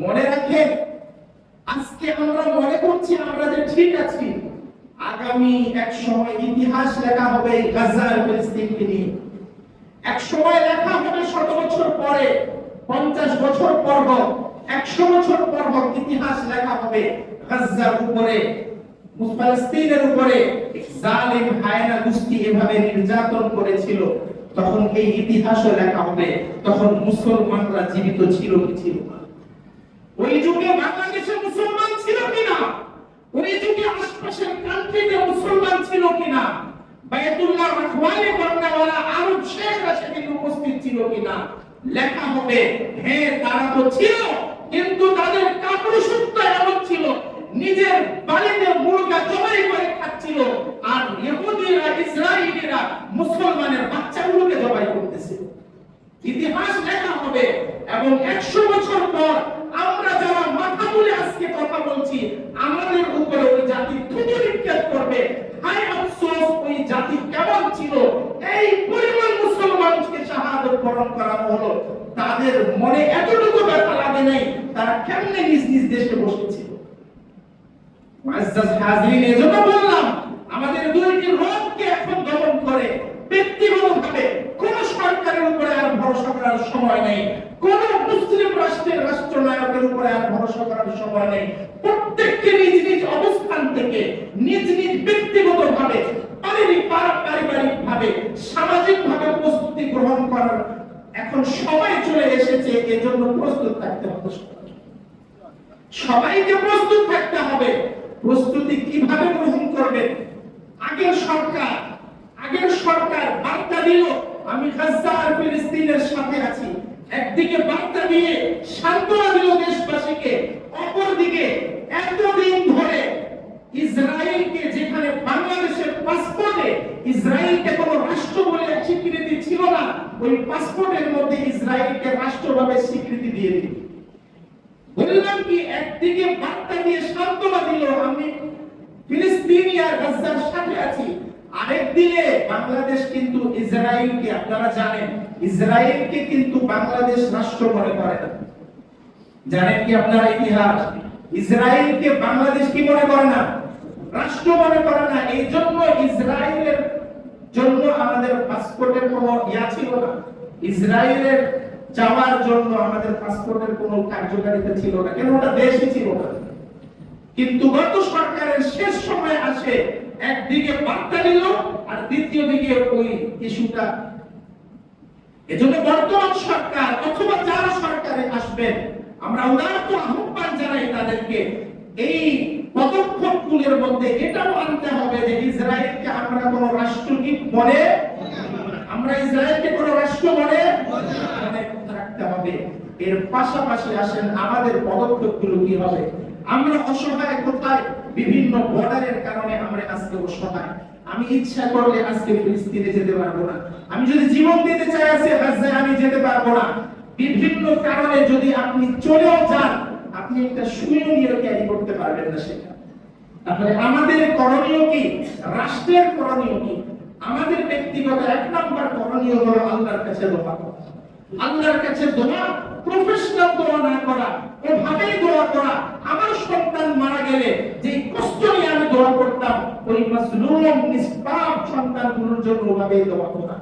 মনে রাখেন, আজকে আমরা মনে করছি আমরা যে ঠিক আছি, আগামী এক সময় ইতিহাস লেখা হবে গাজা আর ফিলিস্তিনকে নিয়ে। এক সময় লেখা হবে 100 বছর পরে, 50 বছর পর, 100 বছর পর ইতিহাস লেখা হবে গাজার উপরে, ফিলিস্তিনের উপরে জালিম হায়না গোষ্ঠী এভাবে নির্যাতন করেছিল। তখন এই ইতিহাসও লেখা হবে, তখন মুসলমানরা জীবিত ছিল কি ছিল না। ওই যুগে বাংলাদেশে মুসলমান ছিল কিনা, ওই যুগে আশপাশের কান্ট্রিতে মুসলমান ছিল কিনা, বায়তুল্লাহ রাখওয়ালি করনেওয়ালা আরব শেখরা সেখানে উপস্থিত ছিল কিনা, লেখা হবে। হ্যাঁ, তারা তো ছিল, কিন্তু তাদের কাপুরুষত্ব এমন ছিল, নিজের বাড়িতে মুরগা জবাই করে খাচ্ছিল, আর ইহুদিরা ইসরায়েলিরা মুসলমানের বাচ্চাগুলোকে জবাই করতেছে। ইতিহাস লেখা হবে। এবং 100 বছর পর আমরা যারা মাথা তুলে আজকে কথা বলছি, আমাদের উপরে ওই জাতি থুতু নিক্ষেপ করবে। হায় আফসোস, ওই জাতি কেমন ছিল, এই পরিমাণ মুসলমানকে শাহাদাত বরণ করা হলো, তাদের মনে এতটুকু ব্যথা লাগে নাই, তারা কেমনে নিজ নিজ দেশে বসেছিল। মুআজ্জাজ হাজিরিন, এজন্য বললাম আমাদের দুইটি রোগকে এখন দমন করে ব্যক্তিগতভাবে কোন সরকারের উপরে আর ভরসা করার সময় নেই, কোন মুসলিম রাষ্ট্রের রাষ্ট্রনায়কের উপরে আর ভরসা করার সময় নেই। প্রত্যেককে নিজ নিজ অবস্থান থেকে নিজ নিজ ব্যক্তিগতভাবে, পারিবারিকভাবে, সামাজিকভাবে প্রস্তুতি গ্রহণ করার এখন সময় চলে এসেছে। এজন্য প্রস্তুত থাকতে হবে, সবাইকে প্রস্তুত থাকতে হবে। প্রস্তুতি কিভাবে গ্রহণ করবেন? আগের সরকার বার্তা দিল আমি গাজা আর ফিলিস্তিনের সাথে আছি, একদিকে বার্তা দিয়ে সান্ত্বনা দিল দেশবাসীকে, অপরদিকে এতদিন ধরে ইসরায়েলকে, যেখানে বাংলাদেশের পাসপোর্টে ইসরায়েলকে কোনো রাষ্ট্র বলে স্বীকৃতি ছিল না, ওই পাসপোর্টের মধ্যে ইসরায়েলকে রাষ্ট্রভাবে স্বীকৃতি দিয়ে দিল। বললাম কি, একদিকে বার্তা দিয়ে সান্ত্বনা দিল আমি ফিলিস্তিনি আর গাজার সাথে আছি, আরেকদিকে বাংলাদেশ কিন্তু ইসরায়েলকে, আপনারা জানেন ইসরায়েলকে কিন্তু বাংলাদেশ রাষ্ট্র মনে করে না। জানেন কি আপনারা ইতিহাস? ইসরায়েলকে বাংলাদেশ কি মনে করে না? রাষ্ট্র মনে করে না। এই জন্য ইসরায়েলের জন্য আমাদের পাসপোর্টের কোনো ছিল না, ইসরায়েলের যাওয়ার জন্য আমাদের পাসপোর্টের কোনো কার্যকারিতা ছিল না, কেন ওটা দেশই ছিল না। কিন্তু গত সরকারের শেষ সময় আসে, একদিকে বার্তা দিল আর দ্বিতীয় দিকে ওই ইস্যুটা। এজন্য বর্তমান সরকার অথবা যারা সরকারে আসবেন, আমরা উদারত আহ্বান জানাই তাদেরকে এই পদক্ষেপগুলোর মধ্যে এটাও আনতে হবে যে ইসরায়েলকে আমরা কোনো রাষ্ট্র কি মনে, আমরা ইসরায়েলকে কোনো রাষ্ট্র মনে রাখতে হবে। এর পাশাপাশি আসেন আমাদের পদক্ষেপগুলো কি হবে। আমরা অসহায় কোথায়? বিভিন্ন বর্ডারের কারণে আমরা আজকে অসহায়। আমি ইচ্ছা করলে আজকে ফিলিস্তিনে যেতে পারবো না, আমি যদি জীবন দিতে চাই আজকে গাজায় আমি যেতে পারবো না। বিভিন্ন কারণে যদি আপনি চলেও যান, আপনি একটা সুইও নিয়ে ক্যারি করতে পারবেন না সেটা। তাহলে আমাদের করণীয় কি? রাষ্ট্রের করণীয় কি? আমাদের ব্যক্তিগত 1 নাম্বার করণীয় হলো আল্লাহর কাছে দোয়া করা। আল্লাহর কাছে দোয়া, প্রফেশনাল দোয়া না করা, ওভাবেই দোয়া করা। আমার সন্তান মারা গেলে যে কষ্ট নিয়ে আমি দোয়া করতাম, ওই মাজলুম নিষ্পাপ সন্তানগুলোর জন্য ওভাবেই দোয়া করা।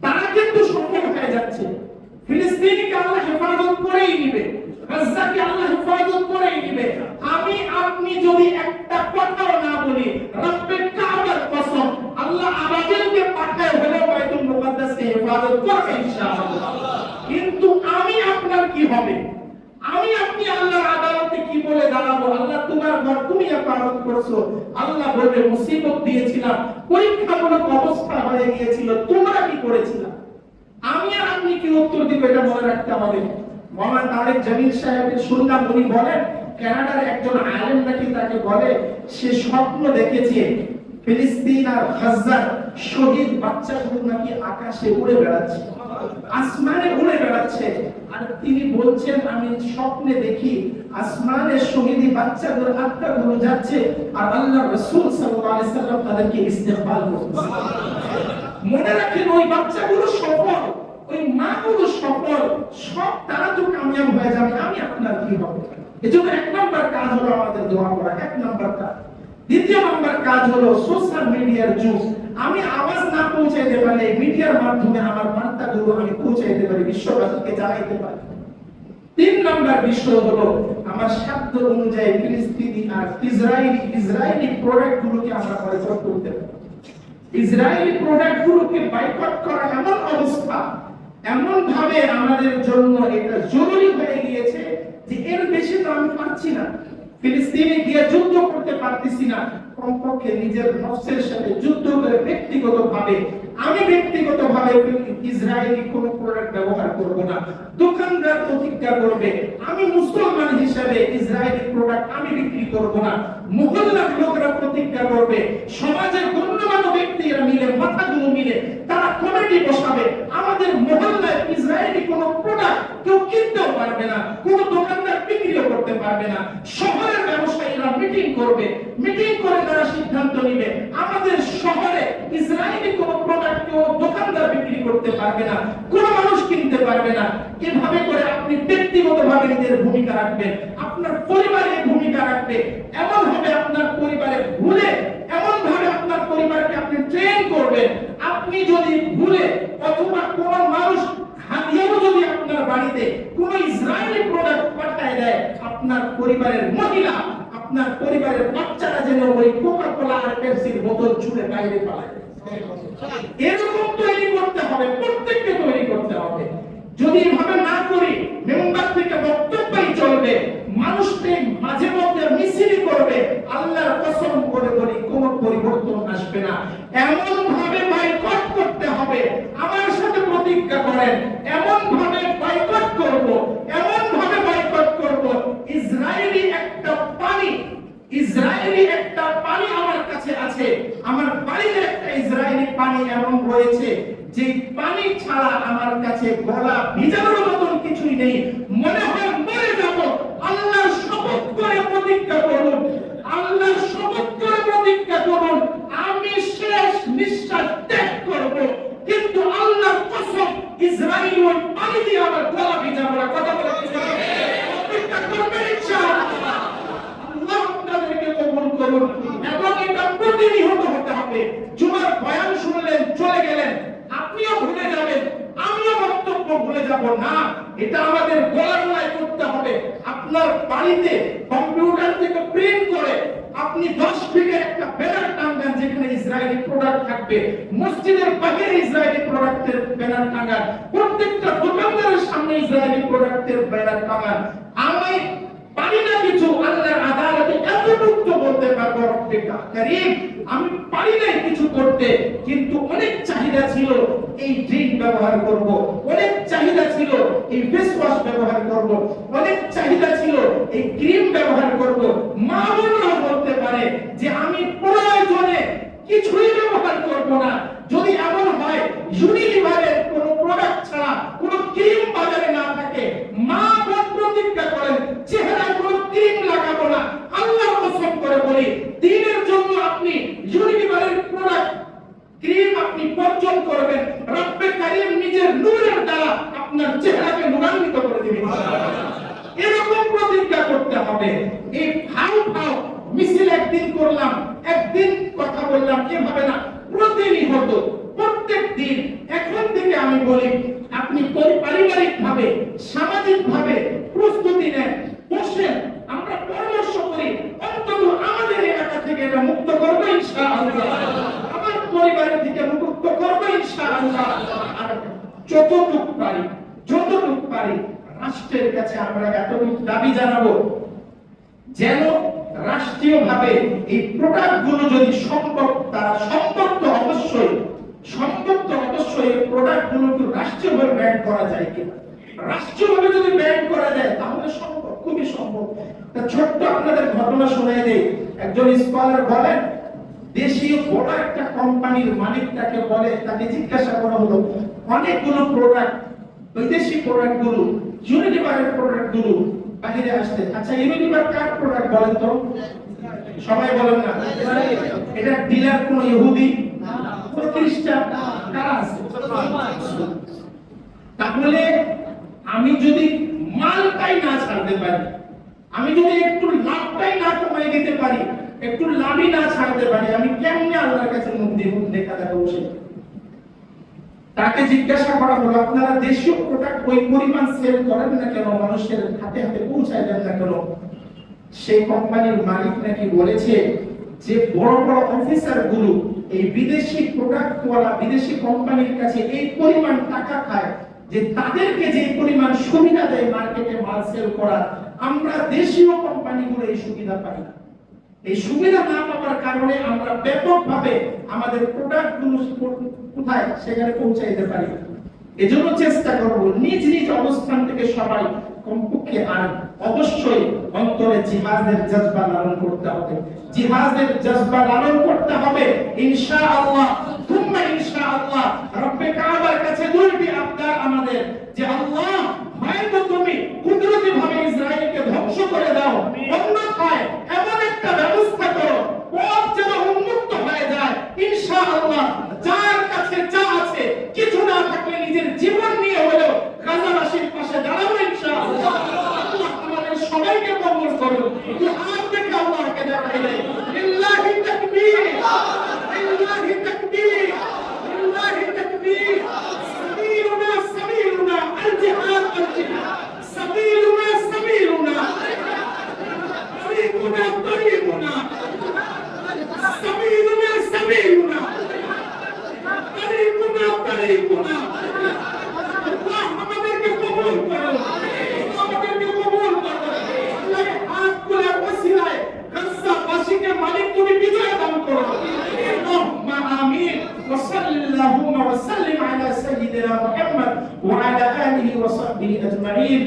তারা কিন্তু সফল হয়ে যাচ্ছে। ফিলিস্তিনকে আল্লাহ হেফাজত করেই নিবে, গাজাকে আল্লাহ হেফাজত করেই নিবে। আমি আপনি যদি একটা কথাও না বলি, রব্বে কাবার কসম, আল্লাহ আবাবিলকে পাঠায় হলে বাইতুল মুকাদ্দাসকে হেফাজত করবে ইনশাআল্লাহ। কিন্তু আমি আপনার কি হবে? আমি আপনি আল্লাহর আদালতে কি বলে দাঁড়াবো? আল্লাহ তোমার ঘর তুমি হেফাজত করছো, আল্লাহ বলবে মুসিবত দিয়েছিলাম, পরীক্ষামূলক অবস্থা হয়ে গিয়েছিল, তোমরা কি করেছিলা? আমি আর আপনি কি উত্তর দিব? এটা মনে রাখতে হবে। মাওলানা তারেক জামিল সাহেবের শুনলাম, উনি বলেন কানাডার একজন আলেম নাকি তাকে বলে সে স্বপ্ন দেখেছে ফিলিস্তিন আর গাজার শহীদ বাচ্চাগুলো নাকি আকাশে উড়ে বেড়াচ্ছে, আসমানে উড়ে বেড়াচ্ছে। আর তিনি বলছেন আমি স্বপ্নে দেখি আসমানের শহীদ বাচ্চাগুলো আত্মাগুলো যাচ্ছে আর আল্লাহর রাসূল সাল্লাল্লাহু আলাইহি সাল্লাম তাদেরকে ইস্তেকবাল করতেছে। মনে রাখেন ওই বাচ্চাগুলো সফল, ওই মাগুলো সফল, সব তারা তো কামিয়াব হয়ে যাবে, আমি আপনার কি হবে? এজন্য এক নাম্বার কাজ হলো আমাদের দোয়া করা, এক নাম্বার কাজ। দ্বিতীয় নাম্বার কাজ হলো সোশ্যাল মিডিয়ার যুগ। আমি আওয়াজ না পৌঁছাইতে পারলে মিডিয়ার মাধ্যমে আমার বার্তাগুলো আমি পৌঁছাইতে পারি, বিশ্ববাসীকে জানাইতে পারি। তিন নাম্বার বিষয় হলো আমার সাধ্য অনুযায়ী ফিলিস্তিনি আর ইসরায়েলি প্রোডাক্টগুলোকে আমরা বয়কট করতে পারি। ইসরায়েলি প্রোডাক্টগুলোকে বয়কট করা এমন অবস্থা, এমন ভাবে আমাদের জন্য এটা জরুরি হয়ে গিয়েছে যে এর বেশি তো আমি পারছি না। ফিলিস্তিনে গিয়ে যুদ্ধ করতে পারতেছি না, কমপক্ষে নিজের নফসের সাথে যুদ্ধ করে ব্যক্তিগতভাবে ইসরায়েলি কোন প্রোডাক্ট ব্যবহার করব না। দোকানদার প্রতিজ্ঞা করবে আমি মুসলমান হিসেবে ইসরায়েলি প্রোডাক্ট আমি বিক্রি করব না। মুহল্লার লোকেরা প্রতিজ্ঞা করবে, সমাজের গণ্যমান্য ব্যক্তিরা মিলে মাথাগুলো মিলে তারা কমিটি বসাবে, আমাদের মহল্লায় ইসরায়েলি কোন প্রোডাক্ট কেউ কিনতেও পারবে না, কোন দোকানদার বিক্রিও করতে পারবে না। শহরের ব্যবসায়ীরা মিটিং করবে, মিটিং করে তারা সিদ্ধান্ত নেবে আমাদের শহরে ইসরায়েলি কোন প্রোডাক্ট কেউ দোকানদার বিক্রি করতে পারবে না, কোন মানুষ কিনতে পারবে না। এভাবে করে আপনি ব্যক্তিগতভাবে নিজের ভূমিকা রাখবেন, আপনার পরিবারের ভূমিকা রাখবে, এমন ভাবে আপনার পরিবারে ভুলে, এমন ভাবে আপনার পরিবারকে আপনি ট্রেন করবেন। আপনি যদি ভুলে অথবা কোন মানুষ হাদিয়াও যদি আপনার বাড়িতে কোন ইসরায়েলি প্রোডাক্ট পাঠায় দেয়, আপনার পরিবারের মহিলা, আপনার পরিবারের বাচ্চারা যেন ওই কোকা-কোলা আর পেপসির বোতল ছুঁড়ে বাইরে পালায়। এরকম তৈরি করতে হবে, প্রত্যেককে তৈরি করতে হবে। যদি এভাবে না করি, মেম্বার থেকে বক্তব্যই চলবে, মানুষকে মাঝে মধ্যে মিছিল করবে, আল্লাহর কসম করে বলি কোনো পরিবর্তন আসবে না। এমন ভাবে বয়কট করতে হবে, আমার সাথে প্রতিজ্ঞা করেন, এমন ভাবে বয়কট করব, এমন ভাবে বয়কট করব। ইসরায়েলি একটা পানি আমার কাছে আছে, আমার বাড়িতে একটা ইসরায়েলি পানি এমন রয়েছে যে পানি ছাড়া আমার কাছে গলা ভিজানোর মতন কিছুই নেই, মনে হয় মরে যাব। আল্লাহ শপথ করে প্রতিজ্ঞা করুন, আল্লাহ শপথ করে প্রতিজ্ঞা করুন, আমি শেষ নিঃশ্বাস ত্যাগ করব, কিন্তু আল্লাহর কসম ইসরায়েল ওই পানি দিয়ে আমার গলা ভিজাবো না। কথা বলে প্রতিজ্ঞা করবেন ইনশাআল্লাহ। আল্লাহ আপনাদেরকে কবুল করুন। এবং এটা প্রতিনিয়ত হতে হবে। জুমার বয়ান শুনলেন, চলে গেলেন, আপনিও ভুলে যাবেন, আমিও বক্তব্য ভুলে যাব না। এটা আমাদের গলায় করতে হবে। আপনার বাড়িতে কম্পিউটার থেকে প্রিন্ট করে আপনি 10 ফিটে একটা ব্যানার টাঙ্গান যেখানে ইসরায়েলি প্রোডাক্ট থাকবে, মসজিদের বাইরে ইসরায়েলি প্রোডাক্টের ব্যানার টাঙ্গান, প্রত্যেকটা দোকানদারের সামনে ইসরায়েলি প্রোডাক্টের ব্যানার টাঙ্গান। আমি পারি না কিছু, আল্লাহর আদালতে এতটুকু বলতে পারবো, রব্বে কারীম আমি পারি না কিছু করতে, কিন্তু অনেক চাহিদা ছিল এই ড্রিঙ্ক ব্যবহার করব, অনেক চাহিদা ছিল এই ফেস ওয়াশ ব্যবহার করব, অনেক চাহিদা ছিল এই ক্রিম ব্যবহার করব। মা বোনরা বলতে পারে যে আমি প্রয়োজনে কিছুই ব্যবহার করব না। যদি এমন হয় ইউনিলিভারের কোন প্রোডাক্ট ছাড়া কোন ক্রিম বাজারে না থাকে, মা বোন প্রতিজ্ঞা করেন চেহারায় কোন ক্রিম লাগাবো না। আল্লাহর কসম করে বলি, দিনের জন্য আপনি ইউনিলিভারের প্রোডাক্ট ক্রিম আপনি বর্জন করবেন, রব্বে কারীম নিজের নূরের দ্বারা আপনার চেহারাকে নূরান্বিত করে দিবেন। এরকম প্রতিজ্ঞা করতে হবে। এই ভাও মিছিল একদিন করলাম, একদিন কথা বললাম, এভাবে না, প্রতিনিয়ত প্রত্যেক দিন। এখন থেকে আমি বলি আপনি পারিবারিক ভাবে, সামাজিক ভাবে প্রস্তুতি নেন, বসেন, আমরা পরামর্শ করি, অন্তত আমাদের এলাকা থেকে এটা মুক্ত করবো ইনশাআল্লাহ, আমার পরিবারের থেকে মুক্ত করবো ইনশাআল্লাহ। আর যতটুকু পারি রাষ্ট্রের কাছে আমরা এতটুকু দাবি জানাবো যেন রাষ্ট্রীয়ভাবে এই প্রোডাক্টগুলো যদি সম্ভব, তারা সম্পর্ক অবশ্যই এই প্রোডাক্টগুলোকে রাষ্ট্রীয়ভাবে ব্যান করা যায় কিনা। রাষ্ট্রীয়ভাবে যদি ব্যান করা যায় তাহলে সম্ভব, খুবই সম্ভব। ছোট্ট আপনাদের ঘটনা শোনাই দেই। একজন স্কলার বলেন, দেশীয় বড় একটা কোম্পানির মালিকটাকে বলে, তাকে জিজ্ঞাসা করা হলো অনেকগুলো প্রোডাক্ট, বিদেশি প্রোডাক্টগুলো, ইউনিলিভারের প্রোডাক্টগুলো বাইরে আসতে, আচ্ছা ইউনিলিভার কার প্রোডাক্ট বলেন তো? সবাই বলেন না। এটা ডিলার কোন ইহুদি, কোন খ্রিস্টান, কারা আছে? তাহলে আমি যদি মালটাই না ছাড়তে পারি, আমি যদি একটু লাভটাই না কমাই দিতে পারি, একটু লাভই না ছাড়তে পারি, আমি কেমনে আল্লাহর কাছে মুখ দিব দেখা দেখা বসে? তাকে জিজ্ঞাসা করা হলো, আপনারা দেশীয় প্রোডাক্ট ওই পরিমাণ সেল করেন না কেন, মানুষের হাতে হাতে পৌঁছায় দেন না কেন? সেই কোম্পানির মালিক নাকি বলেছে যে বড় বড় অফিসার গুলো এই বিদেশি প্রোডাক্ট ওয়ালা বিদেশি কোম্পানির কাছে এই পরিমাণ টাকা খায় যে তাদেরকে যে পরিমাণ সুবিধা দেয় মার্কেটে মাল সেল করার, আমরা দেশীয় কোম্পানিগুলো এই সুবিধা পাই না। এই সুবিধা না পাওয়ার কারণে আমরা ব্যাপকভাবে আমাদের প্রোডাক্টগুলো কোথায় সেখানে পৌঁছাইতে পারি। এজন্য চেষ্টা করব নিজ নিজ অবস্থান থেকে সবাই কমপক্ষে আর অবশ্যই অন্তরে জিহাদের জজবা লালন করতে হবে, জিহাদের জজবা লালন করতে হবে। ইনশাআল্লাহ তুম্মা ইনশাআল্লাহ রব্বে কাবার কাছে দুইটি আবদার আমাদের, যে আল্লাহ হয়তো তুমি কুদরতি ভাবে ইসরায়েলকে ধ্বংস করে দাও, অন্যথায় এমন একটা ব্যবস্থা করো পথ যেন উন্মুক্ত হয়ে যায়। ইনশাআল্লাহ যার কাছে যা আছে, কিছু না থাকলে নিজের জীবন নিয়ে হলেও গাজাবাসীর পাশে দাঁড়াবো ইনশাআল্লাহ। আল্লাহ আমাদের সবাইকে কবুল করুন। জিহাদ থেকে আল্লাহকে দেখাইলে লিল্লাহি তাকবীর, লিল্লাহি তাকবীর, লিল্লাহি তাকবীর। সাবিলুনা সাবিলুনা আল জিহাদ আল জিহাদ, সাবিলুনা সাবিলুনা, তরিকুনা তরিকুনা, সাবিলুনা সাবিলুনা, তরিকুনা তরিকুনা। আল্লাহ আমাদেরকে কবুল করুন, আমাদেরকে কবুল করুন। আল্লাহ হাতগুলোর ওসিলায় গাজাবাসীকে মালিক তুমি বিজয় দান করো। আল্লাহুম্মা আমিন। ওয়া সাল্লাল্লাহু ওয়া সাল্লিম আলা সাইয়্যিদিনা মুহাম্মদ ওয়া আলা আলিহি ওয়া সাহবিহি আজমাইন।